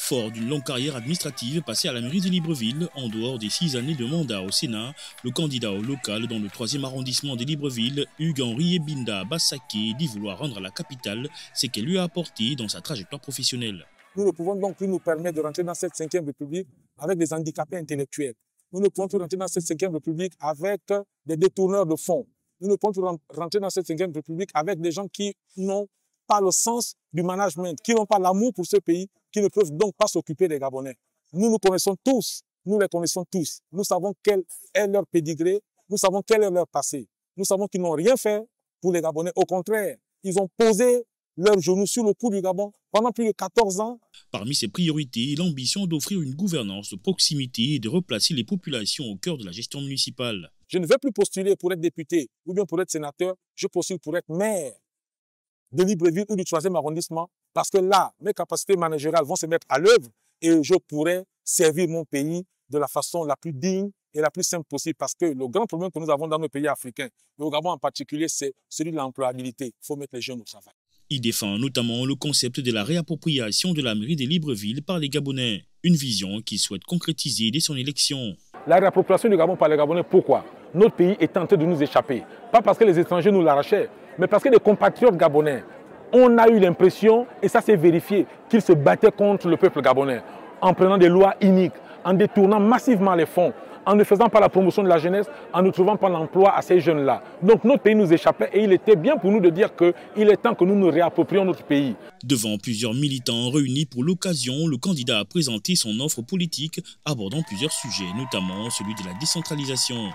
Fort d'une longue carrière administrative passée à la mairie de Libreville, en dehors des 6 années de mandat au Sénat, le candidat au local dans le 3e arrondissement de Libreville, Hugues-Henri Ebinda Bassaké, dit vouloir rendre à la capitale ce qu'elle lui a apporté dans sa trajectoire professionnelle. Nous ne pouvons donc plus nous permettre de rentrer dans cette 5e République avec des handicapés intellectuels. Nous ne pouvons plus rentrer dans cette 5e République avec des détourneurs de fonds. Nous ne pouvons plus rentrer dans cette 5e République avec des gens qui n'ont pas le sens du management, qui n'ont pas l'amour pour ce pays, qui ne peuvent donc pas s'occuper des Gabonais. Nous nous connaissons tous, nous les connaissons tous. Nous savons quel est leur pédigré, nous savons quel est leur passé. Nous savons qu'ils n'ont rien fait pour les Gabonais. Au contraire, ils ont posé leurs genoux sur le cou du Gabon pendant plus de 14 ans. Parmi ses priorités, l'ambition d'offrir une gouvernance de proximité et de replacer les populations au cœur de la gestion municipale. Je ne vais plus postuler pour être député ou bien pour être sénateur, je postule pour être maire de Libreville ou du 3e arrondissement, parce que là, mes capacités managériales vont se mettre à l'œuvre et je pourrai servir mon pays de la façon la plus digne et la plus simple possible, parce que le grand problème que nous avons dans nos pays africains, et au Gabon en particulier, c'est celui de l'employabilité. Il faut mettre les jeunes au travail. Il défend notamment le concept de la réappropriation de la mairie de Libreville par les Gabonais, une vision qu'il souhaite concrétiser dès son élection. La réappropriation du Gabon par les Gabonais, pourquoi? Notre pays est tenté de nous échapper. Pas parce que les étrangers nous l'arrachaient, mais parce que les compatriotes gabonais, on a eu l'impression, et ça s'est vérifié, qu'ils se battaient contre le peuple gabonais, en prenant des lois iniques, en détournant massivement les fonds, en ne faisant pas la promotion de la jeunesse, en ne trouvant pas l'emploi à ces jeunes-là. Donc notre pays nous échappait et il était bien pour nous de dire qu'il est temps que nous nous réapproprions notre pays. Devant plusieurs militants réunis pour l'occasion, le candidat a présenté son offre politique abordant plusieurs sujets, notamment celui de la décentralisation.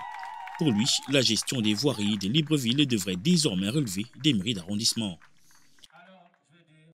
Pour lui, la gestion des voiries de Libreville devrait désormais relever des mairies d'arrondissement.